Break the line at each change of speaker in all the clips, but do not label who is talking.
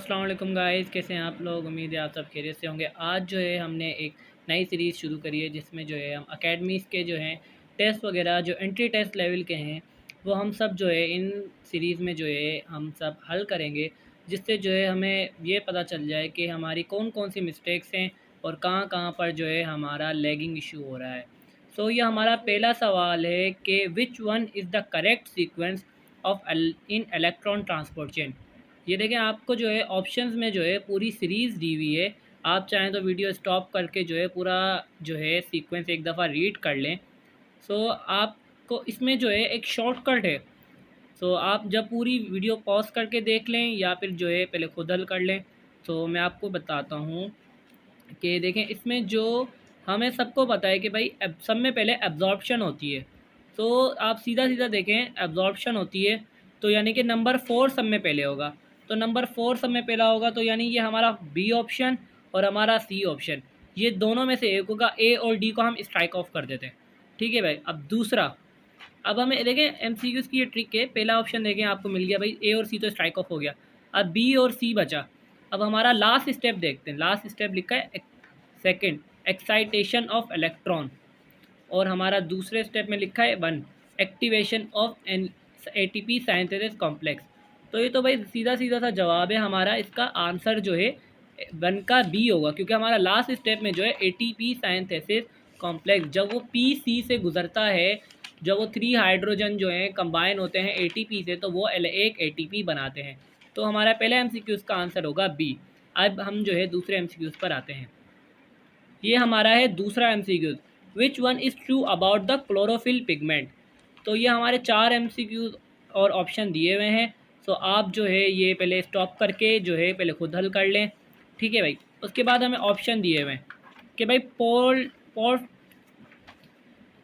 अस्सलाम वालेकुम गाइस, कैसे हैं आप लोग। उम्मीद है आप सब खैरियत से होंगे। आज जो है हमने एक नई सीरीज़ शुरू करी है जिसमें जो है हम अकेडमीज़ के जो हैं टेस्ट वगैरह जो एंट्री टेस्ट लेवल के हैं वो हम सब जो है इन सीरीज़ में जो है हम सब हल करेंगे, जिससे जो है हमें ये पता चल जाए कि हमारी कौन कौन सी मिस्टेक्स हैं और कहाँ कहाँ पर जो है हमारा लैगिंग इशू हो रहा है। सो ये हमारा पहला सवाल है कि विच one is the correct sequence of in electron transport chain. ये देखें, आपको जो है ऑप्शंस में जो है पूरी सीरीज़ दी हुई है। आप चाहें तो वीडियो स्टॉप करके जो है पूरा जो है सीक्वेंस एक दफ़ा रीड कर लें। सो आपको इसमें जो है एक शॉर्टकट है। सो आप जब पूरी वीडियो पॉज करके देख लें या फिर जो है पहले खुद हल कर लें। तो मैं आपको बताता हूँ कि देखें, इसमें जो हमें सबको पता है कि भाई सब में पहले एब्जॉर्प्शन होती है। तो आप सीधा सीधा देखें, एब्जॉर्प्शन होती है तो यानी कि नंबर 4 सब में पहले होगा। तो नंबर 4 सब में पहला होगा तो यानी ये हमारा बी ऑप्शन और हमारा सी ऑप्शन, ये दोनों में से एक होगा। ए और डी को हम स्ट्राइक ऑफ कर देते हैं। ठीक है भाई। अब दूसरा, अब हमें देखें एमसीक्यूज़ की ये ट्रिक है। पहला ऑप्शन देखें आपको मिल गया भाई, ए और सी तो स्ट्राइक ऑफ हो गया। अब बी और सी बचा। अब हमारा लास्ट स्टेप देखते हैं। लास्ट स्टेप लिखा है सेकंड, एक्साइटेशन ऑफ इलेक्ट्रॉन। और हमारा दूसरे स्टेप में लिखा है 1, activation of an ATP synthesis complex. तो ये तो भाई सीधा सीधा सा जवाब है हमारा। इसका आंसर जो है 1 का बी होगा, क्योंकि हमारा लास्ट स्टेप में जो है एटीपी सिंथेसिस कॉम्प्लेक्स, जब वो पी सी से गुजरता है, जब वो 3 हाइड्रोजन जो हैं कंबाइन होते हैं एटीपी से, तो वो एक एटीपी बनाते हैं। तो हमारा पहले एमसीक्यूज़ का आंसर होगा बी। अब हम जो है दूसरे एमसीक्यूज़ पर आते हैं। ये हमारा है दूसरा MCQs, which one is true about the chlorophyll pigment. तो ये हमारे 4 एमसीक्यूज़ और ऑप्शन दिए हुए हैं। सो आप जो है ये पहले स्टॉप करके जो है पहले खुद हल कर लें। ठीक है भाई। उसके बाद हमें ऑप्शन दिए हुए हैं कि भाई पोल पोल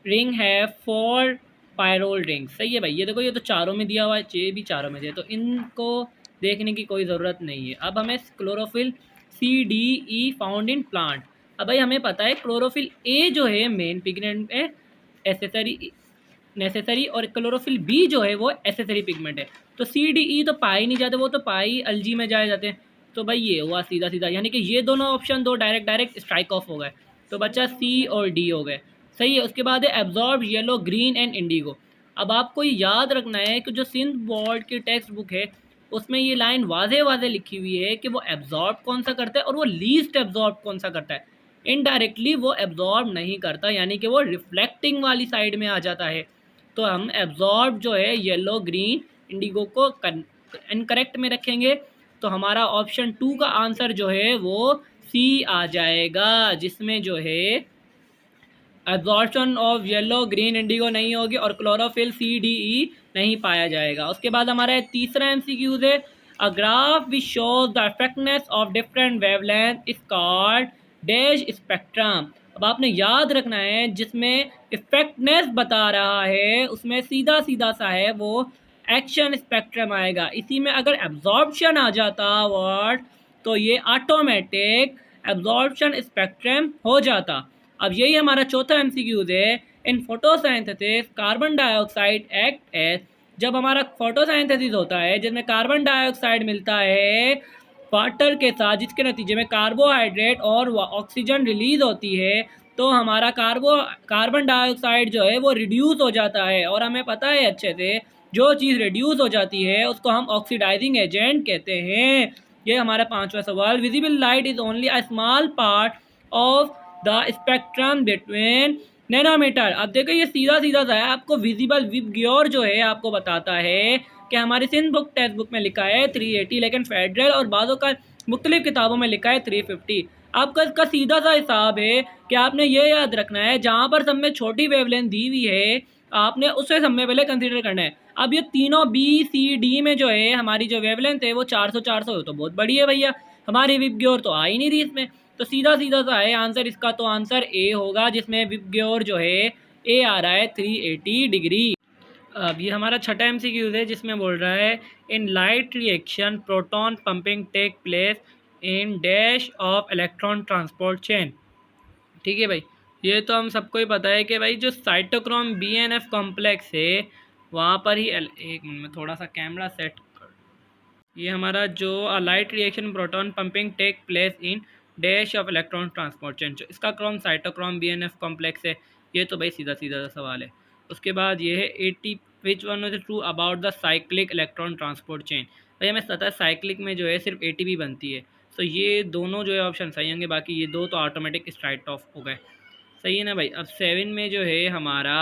रिंग है 4 पायरोल रिंग। सही है भाई। ये देखो, ये तो चारों में दिया हुआ है, ये भी चारों में दिया, तो इनको देखने की कोई ज़रूरत नहीं है। अब हमें chlorophyll C D E found in plant. अब भाई हमें पता है क्लोरोफिल ए जो है मेन पिगमेंट है, नेसेसरी, और क्लोरोफिल बी जो है वो एसेसरी पिगमेंट है। तो सी डी ई तो पाए नहीं जाते, वो तो पाई अलजी में जाए जाते हैं। तो भाई ये हुआ सीधा सीधा, यानी कि ये दोनों ऑप्शन दो डायरेक्ट स्ट्राइक ऑफ हो गए। तो बच्चा सी और डी हो गए। सही है। उसके बाद है absorb yellow green and Indigo. अब आपको ये याद रखना है कि जो सिंध बोर्ड की टेक्स्ट बुक है उसमें ये लाइन वाजे वाजे लिखी हुई है कि वो एब्जॉर्ब कौन सा करता है और वो लीस्ट एब्जॉर्ब कौन सा करता है। इनडायरेक्टली वो एब्जॉर्ब नहीं करता, यानी कि वो रिफ्लेक्टिंग वाली साइड में आ जाता है। तो हम एब्जॉर्ब जो है येलो ग्रीन इंडिगो को इनकरेक्ट में रखेंगे। तो हमारा ऑप्शन 2 का आंसर जो है वो सी आ जाएगा, जिसमें जो है absorption of yellow green Indigo नहीं होगी और क्लोरोफिल सी डी ई नहीं पाया जाएगा। उसके बाद हमारा तीसरा एमसीक्यूज है, a graph which shows the effectiveness of different wavelength is called dash spectrum. अब आपने याद रखना है, जिसमें इफेक्टनेस बता रहा है उसमें सीधा सीधा सा है वो एक्शन स्पेक्ट्रम आएगा। इसी में अगर एब्जॉर्प्शन आ जाता वर्ड तो ये ऑटोमेटिक एब्जॉर्प्शन स्पेक्ट्रम हो जाता। अब यही हमारा चौथा एमसीक्यूज है, in photosynthesis carbon dioxide act as. जब हमारा फोटोसिंथेसिस होता है जिसमें कार्बन डाइऑक्साइड मिलता है वाटर के साथ, जिसके नतीजे में कार्बोहाइड्रेट और ऑक्सीजन रिलीज होती है, तो हमारा कार्बन डाइऑक्साइड जो है वो रिड्यूस हो जाता है। और हमें पता है अच्छे से, जो चीज़ रिड्यूस हो जाती है उसको हम ऑक्सीडाइजिंग एजेंट कहते हैं। ये हमारा पांचवा सवाल, visible light is only a small part of the spectrum between nanometer. अब देखो ये सीधा सीधा सा है, आपको विजिबल विबग्योर जो है आपको बताता है कि हमारी सिंध बुक टेक्स्ट बुक में लिखा है 380, लेकिन फेडरल और बाज़ों का मुख्तलिफ किताबों में लिखा है 350। आपका इसका सीधा सा हिसाब है कि आपने ये याद रखना है, जहाँ पर सब में छोटी वेवलेंथ दी हुई है आपने उसे सब में पहले कंसीडर करना है। अब ये तीनों बी सी डी में जो है हमारी जो वेवलेंथ है वो 400 हो, तो बहुत बड़ी है भैया। हमारी विबग्योर तो आ ही नहीं रही इसमें, तो सीधा सीधा सा है आंसर इसका। तो आंसर ए होगा, जिसमें विबग्योर जो है ए आ रहा है 380 डिग्री। अब ये हमारा छठा एमसीक्यूज है, जिसमें बोल रहा है in light reaction proton pumping take place in dash of electron transport chain. ठीक है भाई। ये तो हम सबको ही पता है कि भाई जो साइटोक्रोम BNF कॉम्प्लेक्स है वहाँ पर ही एक मिनट में थोड़ा सा कैमरा सेट कर। ये हमारा जो light reaction proton pumping take place in dash of electron transport chain, जो इसका क्रॉम साइटोक्रोम बीएनएफ कॉम्प्लेक्स है। ये तो भाई सीधा सीधा सा सवाल है। उसके बाद ये है 80 विच one is true about the cyclic electron transport chain. भाई हमें पता है साइक्लिक में जो है सिर्फ एटीपी बनती है, तो ये दोनों जो है ऑप्शन सही होंगे, बाकी ये दो तो ऑटोमेटिक स्ट्राइट ऑफ हो गए। सही है ना भाई। अब 7 में जो है हमारा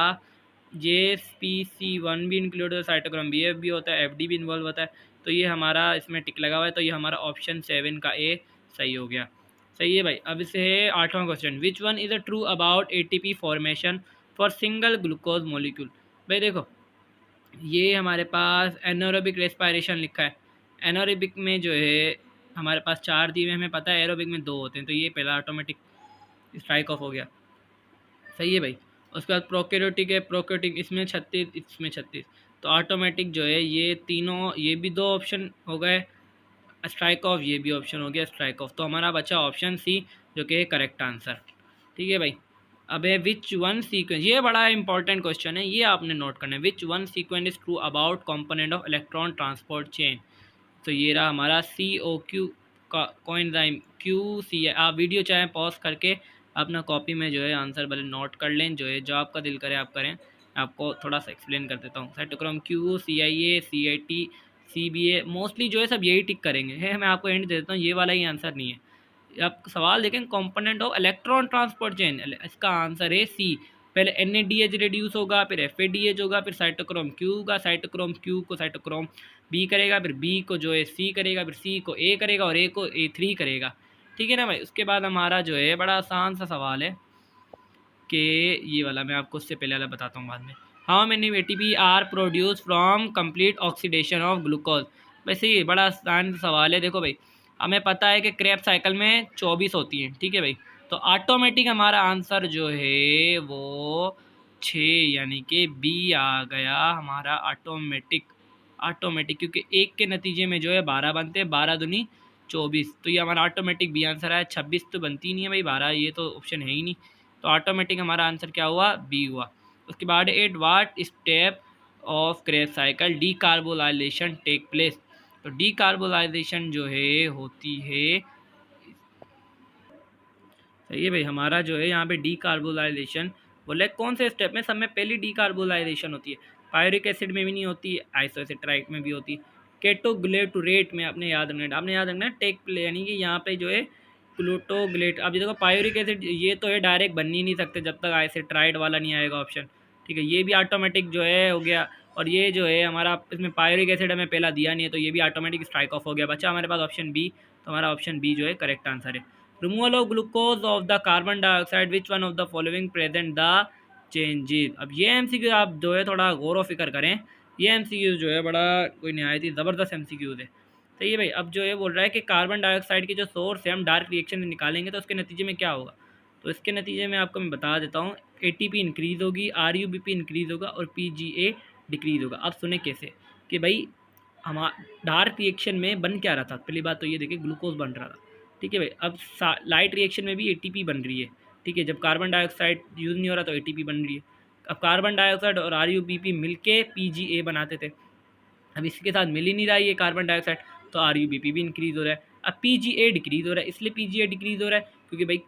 JSPC1 भी इंक्लूड होता है, साइटोक्रोम BF भी होता है, FD भी इन्वॉल्व होता है, तो ये हमारा इसमें टिक लगा हुआ है, तो ये हमारा ऑप्शन 7 का ए सही हो गया। सही है भाई। अब इसे है 8वां question, which one is a true about ATP formation for single glucose molecule. भाई देखो, ये हमारे पास एनारोबिक रेस्पायरेशन लिखा है। एनारोबिक में जो है हमारे पास 4 दिए हुए, हमें पता है एरोबिक में 2 होते हैं, तो ये पहला ऑटोमेटिक स्ट्राइक ऑफ हो गया। सही है भाई। उसके बाद प्रोकैरियोटिक है, प्रोकैरियोटिक इसमें 36, इसमें 36, तो ऑटोमेटिक जो है ये तीनों, ये भी 2 ऑप्शन हो गए स्ट्राइक ऑफ, ये भी ऑप्शन हो गया स्ट्राइक ऑफ, तो हमारा बचा ऑप्शन सी जो कि है करेक्ट आंसर। ठीक है भाई। अब है विच वन सीक्वेंस, ये बड़ा इंपॉर्टेंट क्वेश्चन है, ये आपने नोट करना है। Which one sequence is true about component of electron transport chain. तो ये रहा हमारा COQ का कोएंजाइम QC है। आप वीडियो चाहें पॉज करके अपना कॉपी में जो है आंसर भले नोट कर लें, जो है जो आपका दिल करे आप करें। आपको थोड़ा सा एक्सप्लेन कर देता हूँ। Cytochrome Q, CIA, CIT, CBA mostly जो है सब यही टिक करेंगे है। मैं आपको एंड दे देता हूँ, ये वाला ही आंसर नहीं है। आप सवाल देखें component of electron transport chain, इसका आंसर है सी। पहले NADH रिड्यूस होगा, फिर FADH होगा, फिर साइटोक्रोम Q होगा, साइटोक्रोम Q को साइटोक्रोम B करेगा, फिर B को जो है C करेगा, फिर C को A करेगा और A को A3 करेगा। ठीक है ना भाई। उसके बाद हमारा जो है बड़ा आसान सा सवाल है कि ये वाला मैं आपको उससे पहले वाला बताता हूँ बाद में। How many ATP are produce from complete oxidation of glucose. वैसे ये बड़ा आसान सवाल है। देखो भाई, हमें पता है कि क्रेब साइकिल में 24 होती हैं, ठीक है भाई, तो ऑटोमेटिक हमारा आंसर जो है वो 6 यानी कि बी आ गया हमारा ऑटोमेटिक। ऑटोमेटिक क्योंकि एक के नतीजे में जो है 12 बनते हैं, 12 दूनी 24, तो ये हमारा ऑटोमेटिक बी आंसर है। 26 तो बनती नहीं है भाई, 12 ये तो ऑप्शन है ही नहीं, तो ऑटोमेटिक हमारा आंसर क्या हुआ, बी हुआ। उसके बाद at what step of Krebs cycle decarboxylation take place. तो डीकार्बोलाइजेशन जो है होती है, सही है भाई, हमारा जो है यहाँ पे डीकार्बोलाइजेशन बोले कौन से स्टेप में, सब में पहली डीकार्बोलाइजेशन होती है। पायरिक एसिड में भी नहीं होती, आइसोएसिट्राइट में भी होती है। केटोग्लेटुरेट में आपने याद रखना टेक प्ले, यानी कि यहाँ पे जो है ग्लूटोग्लेट। अब ये देखो पायरिक एसिड ये तो है डायरेक्ट बन ही नहीं सकते जब तक आइसोएसिट्राइट वाला नहीं आएगा ऑप्शन। ठीक है, ये भी ऑटोमेटिक जो है हो गया, और ये जो है हमारा इसमें पायरिक एसिड हमें पहला दिया नहीं है, तो ये भी ऑटोमेटिक स्ट्राइक ऑफ हो गया। बच्चा हमारे पास ऑप्शन बी, तो हमारा ऑप्शन बी जो है करेक्ट आंसर है। Removal of glucose of the carbon dioxide which one of the following present the changes. अब ये MCQ आप जो है थोड़ा गौर व फिक्र करें, ये MCQ जो है बड़ा कोई नहायत ही ज़बरदस्त MCQ है। तो ये भाई अब जो है बोल रहा है कि कार्बन डाइऑक्साइड की जो सोर्स है हम डार्क रिएक्शन में निकालेंगे तो उसके नतीजे में क्या होगा। तो इसके नतीजे में आपको मैं बता देता हूँ, ATP इंक्रीज़ होगी, RUBP इंक्रीज़ होगा और PGA डिक्रीज़ होगा। अब सुने कैसे कि भाई हम डार्क रिएक्शन में बन क्या रहा था, पहली बात तो ये देखिए ग्लूकोज बन रहा था। ठीक है भाई। अब लाइट रिएक्शन में भी ATP बन रही है। ठीक है, जब कार्बन डाइऑक्साइड यूज़ नहीं हो रहा तो ATP बन रही है। अब कार्बन डाइऑक्साइड और RUBP मिलके PGA बनाते थे, अब इसके साथ मिल ही नहीं रहा है ये कार्बन डाइऑक्साइड, तो RUBP भी इंक्रीज़ हो रहा है। अब PGA डिक्रीज़ हो रहा है, इसलिए PGA डिक्रीज़ हो रहा है क्योंकि भाई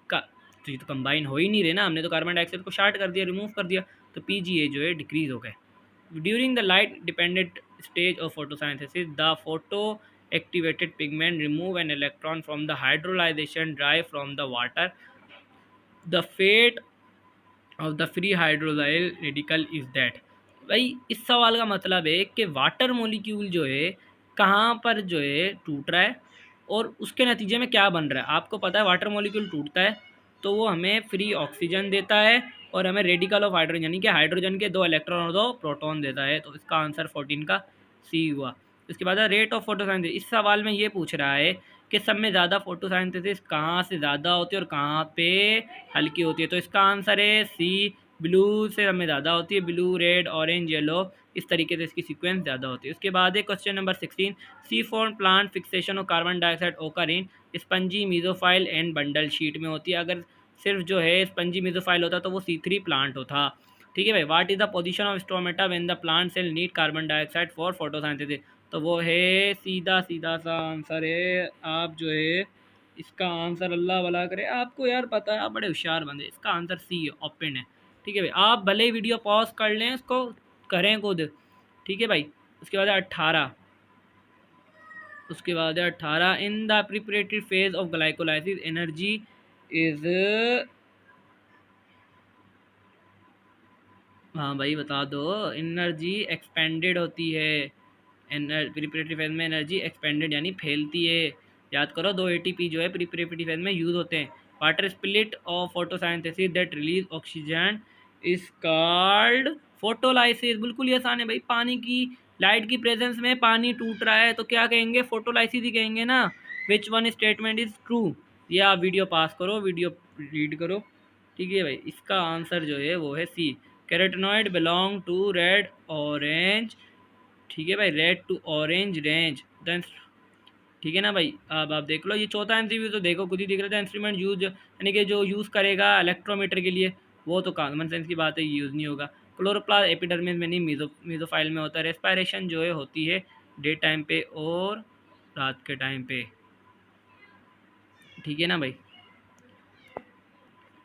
तो ये तो कंबाइन हो ही नहीं रहे ना, हमने तो कार्बन डाइऑक्साइड को शार्ट कर दिया, रिमूव कर दिया, तो PGA जो है डिक्रीज़ हो गए। During the light dependent stage of photosynthesis, the photoactivated pigment remove an electron from the hydrolyzation derived from the water. The fate of the free hydrolyl radical is that। भाई इस सवाल का मतलब है कि वाटर मॉलिक्यूल जो है कहाँ पर जो है टूट रहा है और उसके नतीजे में क्या बन रहा है। आपको पता है वाटर मॉलिक्यूल टूटता है तो वो हमें फ्री ऑक्सीजन देता है और हमें रेडिकल ऑफ हाइड्रोजन यानी कि हाइड्रोजन के 2 इलेक्ट्रॉन और 2 प्रोटॉन देता है, तो इसका आंसर 14 का सी हुआ। इसके बाद रेट ऑफ फोटोसाइंथेसिस, इस सवाल में ये पूछ रहा है कि सब में ज़्यादा फोटोसाइंथेसिस कहाँ से ज़्यादा होती है और कहाँ पे हल्की होती है, तो इसका आंसर है सी। ब्लू से हमें ज़्यादा होती है, ब्लू, रेड, ऑरेंज, येलो, इस तरीके से इसकी सीक्वेंस ज़्यादा होती है। उसके बाद है question number 16, C form plant fixation of carbon dioxide occur in spongy mesophyll and bundle sheath में होती है। अगर सिर्फ जो है स्पंजी मीजोफाइल होता तो वो C3 प्लांट होता। ठीक है भाई। What is the position of stomata when the plant cell need carbon dioxide for photosynthesis. तो वो है सीधा सीधा सा आंसर है। आप जो है इसका आंसर, अल्लाह भला करे, आपको यार पता है, आप बड़े होशियार बंदे, इसका आंसर सी है, ओपन है। ठीक है भाई, आप भले ही वीडियो पॉज कर लें, इसको करें खुद। ठीक है भाई। उसके बाद है 18। उसके बाद है 18, in the preparatory phase of glycolysis energy is, हाँ भाई बता दो। एनर्जी एक्सपेंडेड होती है, प्रिपरेटरी फेज में एनर्जी एक्सपेंडेड यानी फैलती है। याद करो, 2 एटीपी जो है प्रिपरेटरी फेज में यूज होते हैं। Water split of photosynthesis that release oxygen is called photolysis. बिल्कुल ये आसान है भाई, पानी की, लाइट की प्रेजेंस में पानी टूट रहा है तो क्या कहेंगे, फोटोलाइसिस ही कहेंगे ना। Which one statement is true. ये आप वीडियो पास करो, वीडियो रीड करो। ठीक है भाई, इसका आंसर जो है वो है C. Carotenoid belong to red orange, ठीक है भाई, red to orange range then. ठीक है ना भाई, अब आप देख लो ये चौथा एमसीक्यू, तो देखो खुद ही दिख रहा था। इंस्ट्रूमेंट यूज यानी कि जो यूज़ करेगा इलेक्ट्रोमीटर के लिए, वो तो कॉमन सेंस की बात है, यूज़ नहीं होगा। क्लोरोप्लास्ट एपिडर्मिस में नहीं, मीजोफाइल में होता है। रेस्पायरेशन जो है होती है डे टाइम पे और रात के टाइम पे। ठीक है ना भाई।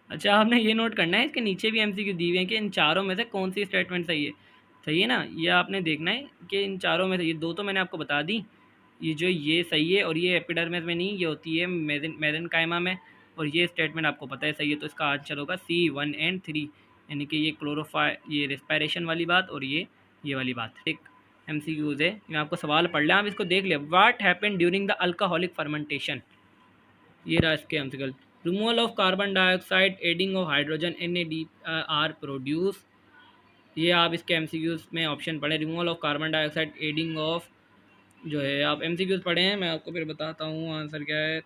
अच्छा, आपने ये नोट करना है, इसके नीचे भी एमसीक्यू दी हुए हैं कि इन चारों में से कौन सी स्टेटमेंट सही है। सही है ना, ये आपने देखना है कि इन चारों में से, ये दो तो मैंने आपको बता दी, ये जो ये सही है, और ये एपिडर्मिस में नहीं, ये होती है मेसेनकाइमा में। और ये स्टेटमेंट आपको पता है सही है, तो इसका आंसर होगा सी 1 एंड 3, यानी कि ये रेस्पायरेशन वाली बात और ये वाली बात। एक एमसीक्यूज है, मैं आपको सवाल पढ़ लें, आप इसको देख लिया। What happened during the alcoholic fermentation. ये रहा इसके MCQs. Removal of carbon dioxide, adding of hydrogen, NAD are produce. ये आप इसके एमसीक्यूज में ऑप्शन पढ़ें, removal of carbon dioxide, adding of, जो है आप एमसीक्यूज पढ़े हैं, मैं आपको फिर बताता हूँ आंसर क्या है।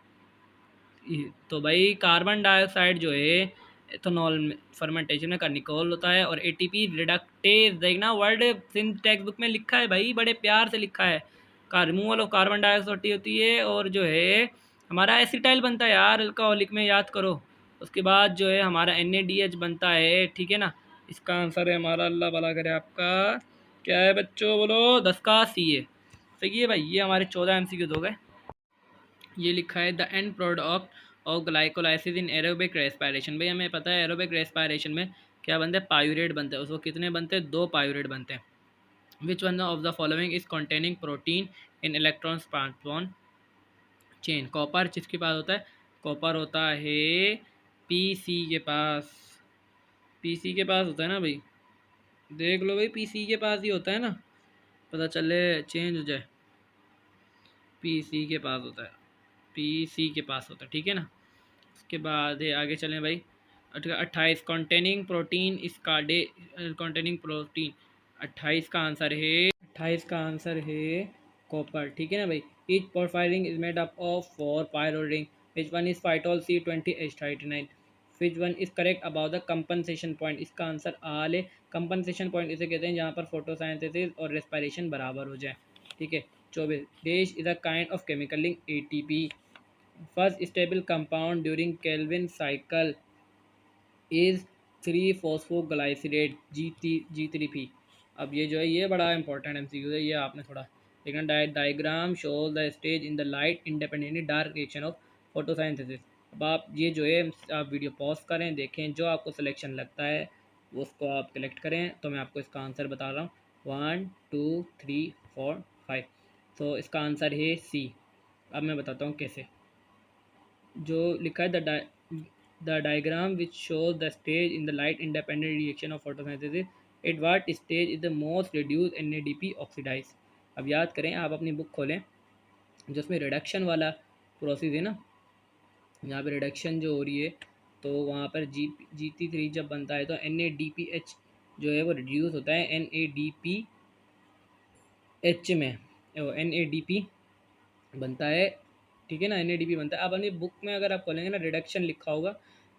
तो भाई कार्बन डाइऑक्साइड जो है एथेनॉल में फर्मेंटेशन में निकोल होता है, और एटीपी रिडक्टेज, देखना वर्ड सिंथ टेक्स्ट बुक में लिखा है भाई, बड़े प्यार से लिखा है। का रिमूवल ऑफ कार्बन डाइऑक्साइड होती है, और जो है हमारा एसिटाइल बनता है यार अल्कोहलिक में, याद करो। उसके बाद जो है हमारा NADH बनता है। ठीक है ना, इसका आंसर है हमारा, अल्लाह भला करे आपका, क्या है बच्चों, बोलो, 10 का सी है। सही है भाई, ये हमारे 14 MCQ हो गए। ये लिखा है the end product of glycolysis in aerobic respiration. भाई हमें पता है एरोबिक रेस्पायरेशन में क्या बनते हैं, पायूरेट बनते हैं। उसको कितने बनते हैं, 2 पायूरेट बनते हैं। Which one of the following is containing protein in electron transport chain. Copper किसके पास होता है, कॉपर होता है पीसी के पास। पीसी के पास होता है ना भाई, देख लो भाई, पीसी के पास ही होता है ना, पता चले चेंज हो जाए। पीसी के पास होता है, पीसी के पास होता है। ठीक है ना, उसके बाद है, आगे चलें भाई। 28 कंटेनिंग प्रोटीन इस कार्डे, कंटेनिंग प्रोटीन, 28 का आंसर है, 28 का आंसर है कॉपर। ठीक है ना भाई। Each porphyrin is made up of 4 pyrrole ring, which one is phytol C20H39, which one is correct about the compensation point. इसका आंसर आल है। कंपनसेशन पॉइंट इसे कहते हैं जहाँ पर फोटोसाइंथेसिस और रेस्पायरेशन बराबर हो जाए। ठीक है। 24 dash is a kind of chemical link ATP। First stable compound during Calvin cycle is three phosphoglycerate G3P। अब ये जो है ये बड़ा इंपॉर्टेंट MCQ है, ये आपने थोड़ा देखना। Diagram shows the stage in the light independently dark reaction of photosynthesis. अब आप ये जो है आप वीडियो पॉज करें, देखें, जो आपको सिलेक्शन लगता है उसको आप कलेक्ट करें। तो मैं आपको इसका आंसर बता रहा हूँ, 1 2 3 4 5। तो इसका आंसर है सी। अब मैं बताता हूँ कैसे। जो लिखा है the diagram which shows the stage in the light independent reaction of photosynthesis, at what stage is the most reduce NADP oxidize. अब याद करें, आप अपनी बुक खोलें, जिसमें रिडक्शन वाला प्रोसेस है ना, यहाँ पे रिडक्शन जो हो रही है, तो वहाँ पर GT3 जब बनता है तो NADPH जो है वो रिड्यूस होता है NADPH में, NADP बनता है। ठीक है ना, NADP बनता है। अब अपनी बुक में अगर आप खोलेंगे ना, रिडक्शन लिखा होगा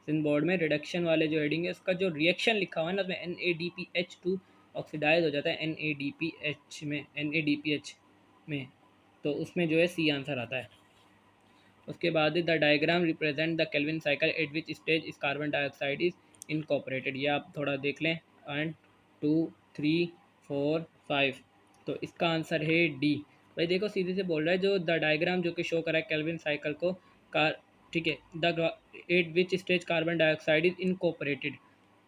सिंध बोर्ड में, रिडक्शन वाले जो हेडिंग है उसका जो रिएक्शन लिखा हुआ है ना, उसमें NADPH2 ऑक्सीडाइज हो जाता है NADPH में, तो उसमें जो है सी आंसर आता है। उसके बाद the diagram represent the Calvin cycle eight which stage इस कार्बन डाइऑक्साइड इज इनकॉपरेटेड। ये आप थोड़ा देख लें, 1 2 3 4 5। तो इसका आंसर है डी। भाई देखो सीधे से बोल रहा है, जो द डायग्राम जो कि शो करा है केल्विन साइकिल को कार, ठीक है, the eight which stage carbon dioxide is incorporated.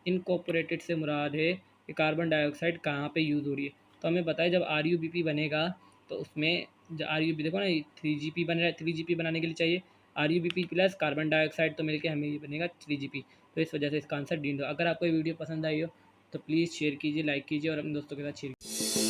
Incorporated से मुराद है कि कार्बन डाइऑक्साइड कहाँ पे यूज़ हो रही है। तो हमें पता है जब RUBP बनेगा तो उसमें जो RUBP देखो ना 3GP बन रहा है, 3GP बनाने के लिए चाहिए RUBP प्लस कार्बन डाइऑक्साइड, तो मिलकर हमें ये बनेगा 3GP। तो इस वजह से इसका आंसर डी। अगर आपको ये वीडियो पसंद आई हो तो प्लीज़ शेयर कीजिए, लाइक कीजिए और अपने दोस्तों के साथ शेयर कीजिए।